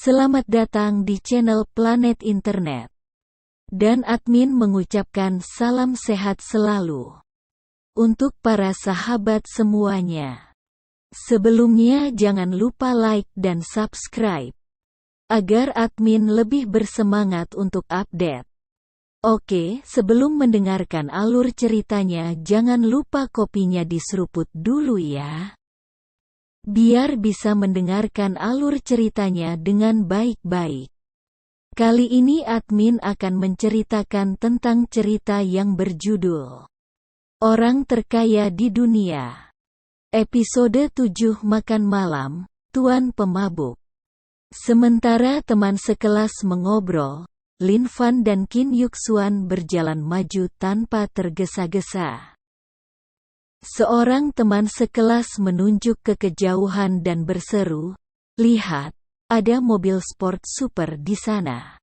Selamat datang di channel Planet Internet. Dan admin mengucapkan salam sehat selalu untuk para sahabat semuanya. Sebelumnya jangan lupa like dan subscribe agar admin lebih bersemangat untuk update. Oke, sebelum mendengarkan alur ceritanya jangan lupa kopinya diseruput dulu ya, biar bisa mendengarkan alur ceritanya dengan baik-baik. Kali ini admin akan menceritakan tentang cerita yang berjudul Orang Terkaya di Dunia. Episode 7 Makan Malam, Tuan Pemabuk. Sementara teman sekelas mengobrol, Lin Fan dan Qin Yuxuan berjalan maju tanpa tergesa-gesa. Seorang teman sekelas menunjuk ke kejauhan dan berseru, "Lihat, ada mobil sport super di sana."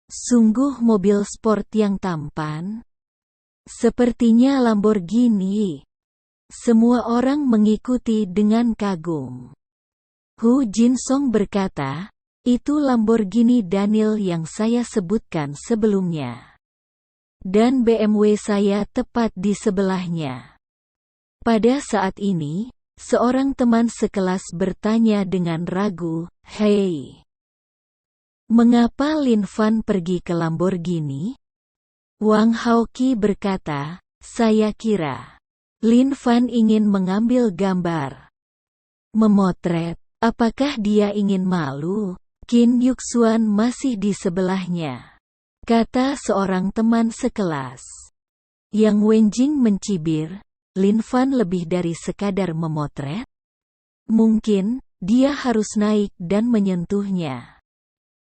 Sungguh mobil sport yang tampan? Sepertinya Lamborghini. Semua orang mengikuti dengan kagum. Hu Jinsong berkata, "Itu Lamborghini Daniel yang saya sebutkan sebelumnya. Dan BMW saya tepat di sebelahnya." Pada saat ini, seorang teman sekelas bertanya dengan ragu, "Hei, mengapa Lin Fan pergi ke Lamborghini?" Wang Haoqi berkata, "Saya kira Lin Fan ingin mengambil gambar. Memotret, apakah dia ingin malu?" Qin Yuxuan masih di sebelahnya, kata seorang teman sekelas. Yang Wenjing mencibir, "Lin Fan lebih dari sekadar memotret. Mungkin, dia harus naik dan menyentuhnya.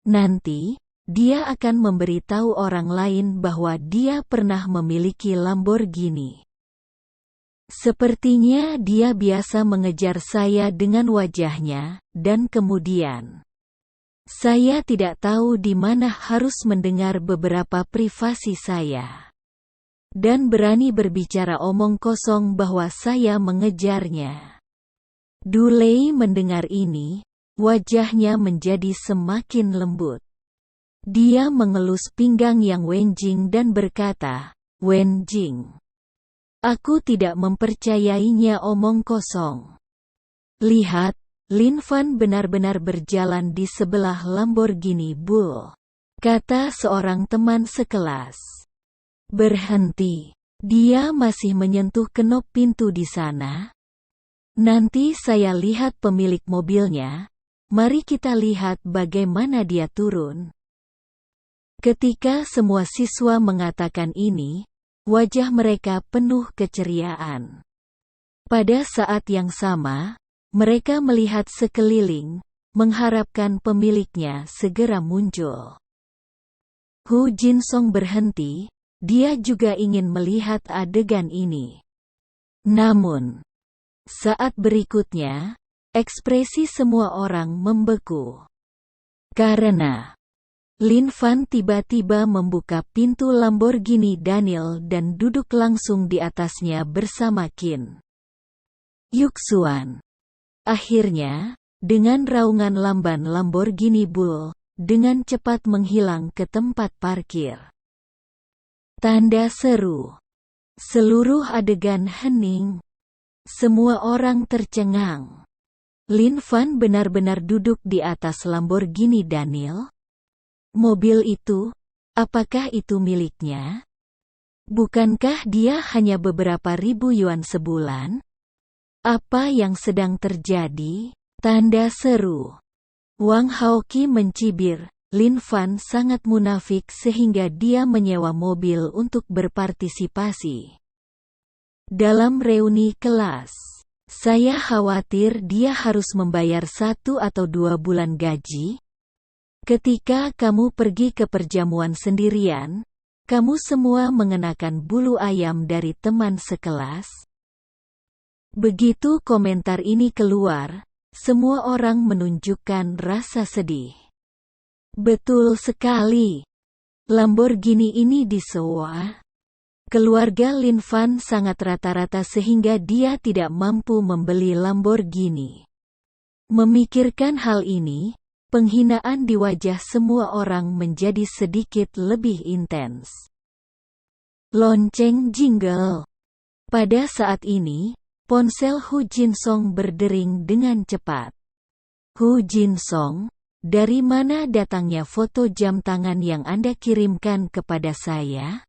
Nanti, dia akan memberitahu orang lain bahwa dia pernah memiliki Lamborghini. Sepertinya dia biasa mengejar saya dengan wajahnya, dan kemudian saya tidak tahu di mana harus mendengar beberapa privasi saya. Dan berani berbicara omong kosong bahwa saya mengejarnya." Du Lei mendengar ini, wajahnya menjadi semakin lembut. Dia mengelus pinggang Yang Wenjing dan berkata, "Wenjing, aku tidak mempercayainya omong kosong. Lihat, Lin Fan benar-benar berjalan di sebelah Lamborghini Bull," kata seorang teman sekelas. "Berhenti. Dia masih menyentuh kenop pintu di sana. Nanti saya lihat pemilik mobilnya. Mari kita lihat bagaimana dia turun." Ketika semua siswa mengatakan ini, wajah mereka penuh keceriaan. Pada saat yang sama, mereka melihat sekeliling, mengharapkan pemiliknya segera muncul. Hu Jinsong berhenti. Dia juga ingin melihat adegan ini. Namun, saat berikutnya, ekspresi semua orang membeku. Karena Lin Fan tiba-tiba membuka pintu Lamborghini Daniel dan duduk langsung di atasnya bersama Qin Yuxuan. Akhirnya, dengan raungan lamban Lamborghini Bull, dengan cepat menghilang ke tempat parkir. Tanda seru. Seluruh adegan hening. Semua orang tercengang. Lin Fan benar-benar duduk di atas Lamborghini Daniel? Mobil itu, apakah itu miliknya? Bukankah dia hanya beberapa ribu yuan sebulan? Apa yang sedang terjadi? Tanda seru. Wang Haoqi mencibir, Lin Fan sangat munafik sehingga dia menyewa mobil untuk berpartisipasi dalam reuni kelas. Saya khawatir dia harus membayar 1 atau 2 bulan gaji. Ketika kamu pergi ke perjamuan sendirian, kamu semua mengenakan bulu ayam dari teman sekelas. Begitu komentar ini keluar, semua orang menunjukkan rasa sedih. Betul sekali. Lamborghini ini disewa. Keluarga Lin Fan sangat rata-rata sehingga dia tidak mampu membeli Lamborghini. Memikirkan hal ini, Penghinaan di wajah semua orang menjadi sedikit lebih intens. Lonceng jingle. Pada saat ini, ponsel Hu Jinsong berdering dengan cepat. Hu Jinsong, dari mana datangnya foto jam tangan yang Anda kirimkan kepada saya?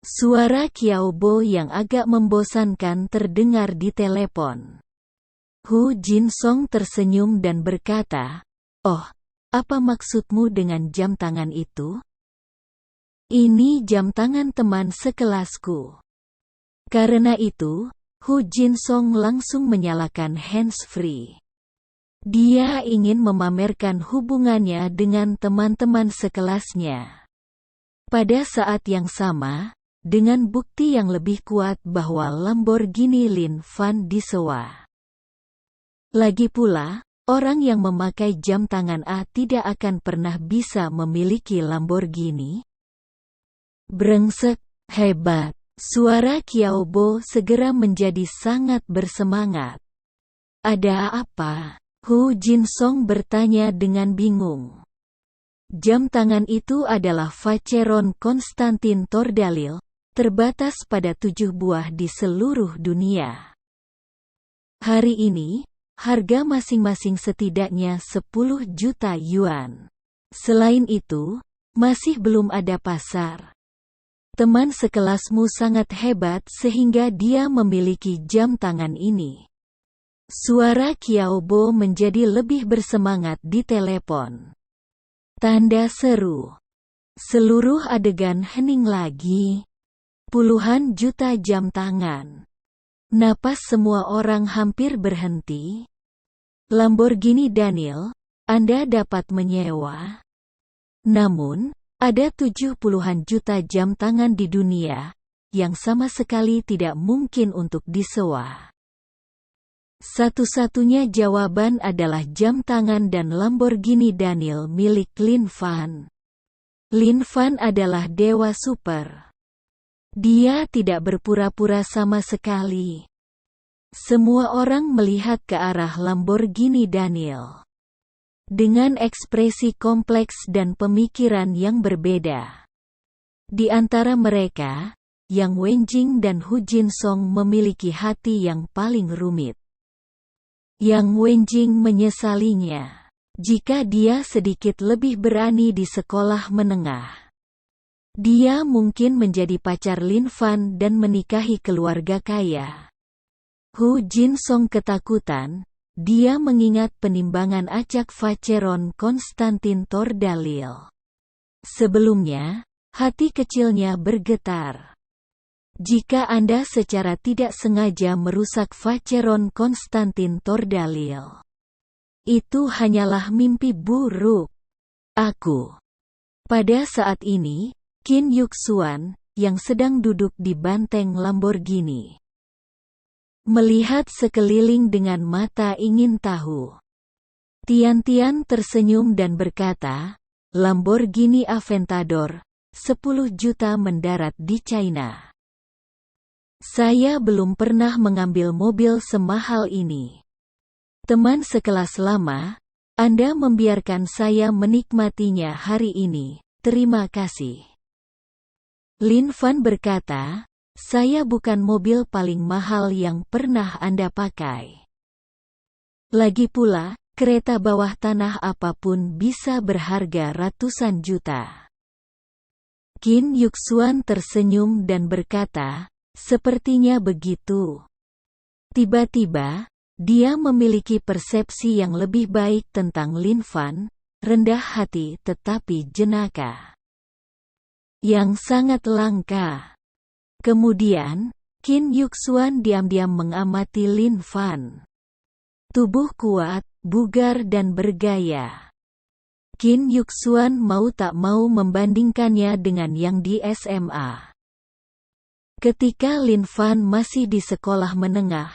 Suara Qiaobo yang agak membosankan terdengar di telepon. Hu Jinsong tersenyum dan berkata, "Oh, apa maksudmu dengan jam tangan itu?" "Ini jam tangan teman sekelasku." Karena itu, Hu Jinsong langsung menyalakan hands-free. Dia ingin memamerkan hubungannya dengan teman-teman sekelasnya. Pada saat yang sama, dengan bukti yang lebih kuat bahwa Lamborghini Lin Fan disewa. Lagi pula, orang yang memakai jam tangan A tidak akan pernah bisa memiliki Lamborghini. Brengsek, hebat. Suara Qiaobo segera menjadi sangat bersemangat. "Ada apa?" Hu Jinsong bertanya dengan bingung. Jam tangan itu adalah Vacheron Konstantin Tordalil, terbatas pada 7 buah di seluruh dunia. Hari ini, harga masing-masing setidaknya 10 juta yuan. Selain itu, masih belum ada pasar. Teman sekelasmu sangat hebat sehingga dia memiliki jam tangan ini. Suara Qiaobo menjadi lebih bersemangat di telepon. Tanda seru. Seluruh adegan hening lagi. Puluhan juta jam tangan. Napas semua orang hampir berhenti. Lamborghini Daniel, Anda dapat menyewa. Namun, ada 70-an juta jam tangan di dunia, yang sama sekali tidak mungkin untuk disewa. Satu-satunya jawaban adalah jam tangan dan Lamborghini Daniel milik Lin Fan. Lin Fan adalah dewa super. Dia tidak berpura-pura sama sekali. Semua orang melihat ke arah Lamborghini Daniel. Dengan ekspresi kompleks dan pemikiran yang berbeda. Di antara mereka, Yang Wenjing dan Hu Jinsong memiliki hati yang paling rumit. Yang Wenjing menyesalinya. Jika dia sedikit lebih berani di sekolah menengah, dia mungkin menjadi pacar Lin Fan dan menikahi keluarga kaya. Hu Jinsong ketakutan. Dia mengingat penimbangan acak Vacheron Konstantin Tordalil. Sebelumnya, hati kecilnya bergetar. Jika Anda secara tidak sengaja merusak Vacheron Konstantin Tordalil, itu hanyalah mimpi buruk. Aku. Pada saat ini, Qin Yuxuan, yang sedang duduk di banteng Lamborghini, melihat sekeliling dengan mata ingin tahu. Tian-Tian tersenyum dan berkata, "Lamborghini Aventador, 10 juta mendarat di China. Saya belum pernah mengambil mobil semahal ini. Teman sekelas lama, Anda membiarkan saya menikmatinya hari ini, terima kasih." Lin Fan berkata, "Saya bukan mobil paling mahal yang pernah Anda pakai. Lagi pula, kereta bawah tanah apapun bisa berharga ratusan juta." Qin Yuxuan tersenyum dan berkata, "Sepertinya begitu." Tiba-tiba, dia memiliki persepsi yang lebih baik tentang Lin Fan, rendah hati tetapi jenaka. Yang sangat langka. Kemudian, Qin Yuxuan diam-diam mengamati Lin Fan. Tubuh kuat, bugar dan bergaya. Qin Yuxuan mau tak mau membandingkannya dengan yang di SMA. Ketika Lin Fan masih di sekolah menengah,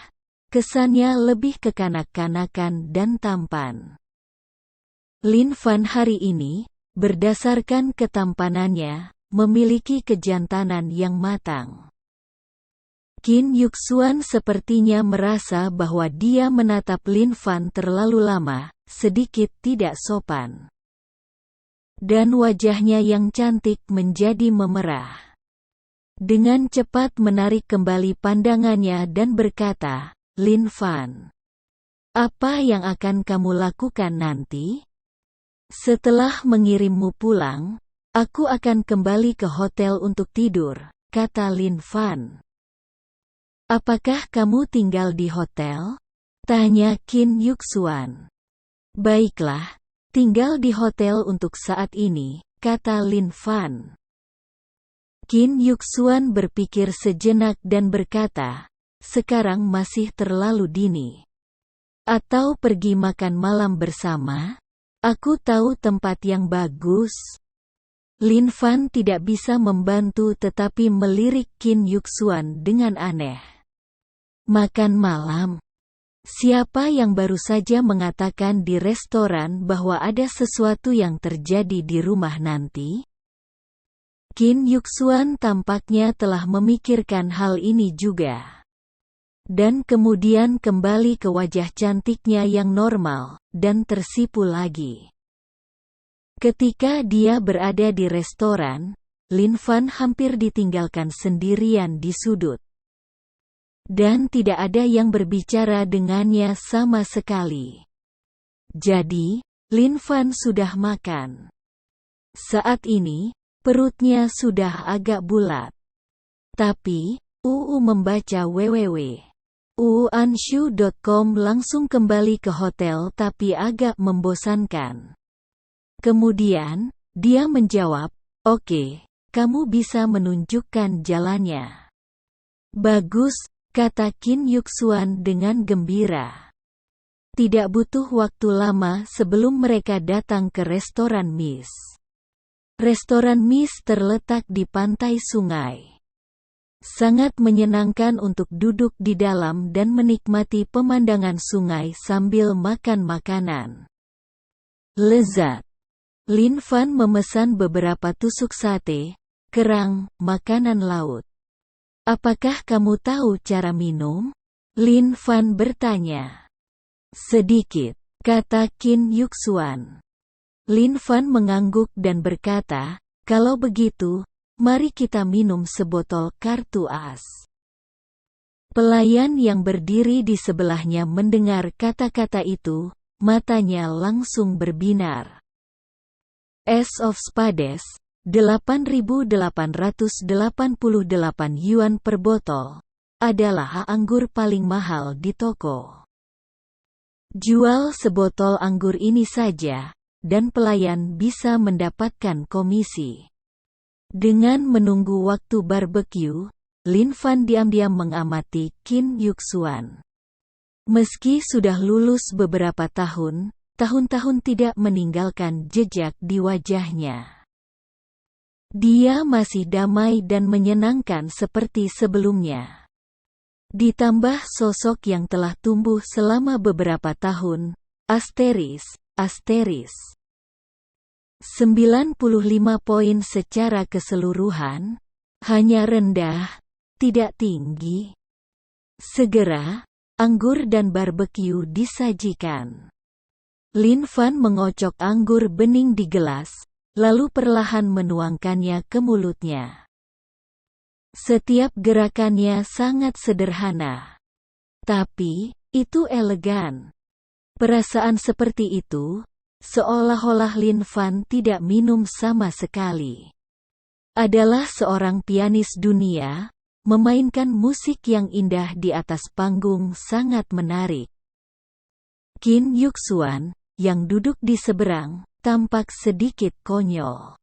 kesannya lebih kekanak-kanakan dan tampan. Lin Fan hari ini, berdasarkan ketampanannya, memiliki kejantanan yang matang. Kim Yuk-suan sepertinya merasa bahwa dia menatap Lin Fan terlalu lama, sedikit tidak sopan. Dan wajahnya yang cantik menjadi memerah. Dengan cepat menarik kembali pandangannya dan berkata, "Lin Fan, apa yang akan kamu lakukan nanti? Setelah mengirimmu pulang, aku akan kembali ke hotel untuk tidur," kata Lin Fan. "Apakah kamu tinggal di hotel?" tanya Kim Yuk-suan. "Baiklah, tinggal di hotel untuk saat ini," kata Lin Fan. Kim Yuk-suan berpikir sejenak dan berkata, "Sekarang masih terlalu dini. Atau pergi makan malam bersama? Aku tahu tempat yang bagus." Lin Fan tidak bisa membantu tetapi melirik Kim Yuk-suan dengan aneh. "Makan malam? Siapa yang baru saja mengatakan di restoran bahwa ada sesuatu yang terjadi di rumah nanti?" Kim Yuk-suan tampaknya telah memikirkan hal ini juga. Dan kemudian kembali ke wajah cantiknya yang normal, dan tersipu lagi. Ketika dia berada di restoran, Lin Fan hampir ditinggalkan sendirian di sudut. Dan tidak ada yang berbicara dengannya sama sekali. Jadi, Lin Fan sudah makan. Saat ini, perutnya sudah agak bulat. Tapi, membaca www.uanshu.com langsung kembali ke hotel tapi agak membosankan. Kemudian, dia menjawab, "Oke, kamu bisa menunjukkan jalannya." "Bagus," kata Kim Yuk-suan dengan gembira. Tidak butuh waktu lama sebelum mereka datang ke restoran Miss. Restoran Miss terletak di pantai sungai. Sangat menyenangkan untuk duduk di dalam dan menikmati pemandangan sungai sambil makan makanan lezat. Lin Fan memesan beberapa tusuk sate, kerang, makanan laut. "Apakah kamu tahu cara minum?" Lin Fan bertanya. "Sedikit," kata Kim Yuk-suan. Lin Fan mengangguk dan berkata, "Kalau begitu, mari kita minum sebotol kartu as." Pelayan yang berdiri di sebelahnya mendengar kata-kata itu, matanya langsung berbinar. Ace of Spades, 8.888 yuan per botol, adalah anggur paling mahal di toko. Jual sebotol anggur ini saja, dan pelayan bisa mendapatkan komisi. Dengan menunggu waktu barbeque, Lin Fan diam-diam mengamati Kim Yuk-suan. Meski sudah lulus beberapa tahun-tahun tidak meninggalkan jejak di wajahnya. Dia masih damai dan menyenangkan seperti sebelumnya. Ditambah sosok yang telah tumbuh selama beberapa tahun, *****. 95 poin secara keseluruhan, hanya rendah, tidak tinggi. Segera, anggur dan barbeque disajikan. Lin Fan mengocok anggur bening di gelas, lalu perlahan menuangkannya ke mulutnya. Setiap gerakannya sangat sederhana. Tapi, itu elegan. Perasaan seperti itu, seolah-olah Lin Fan tidak minum sama sekali. Adalah seorang pianis dunia, memainkan musik yang indah di atas panggung sangat menarik. Kim Yuk-suan, yang duduk di seberang, tampak sedikit konyol.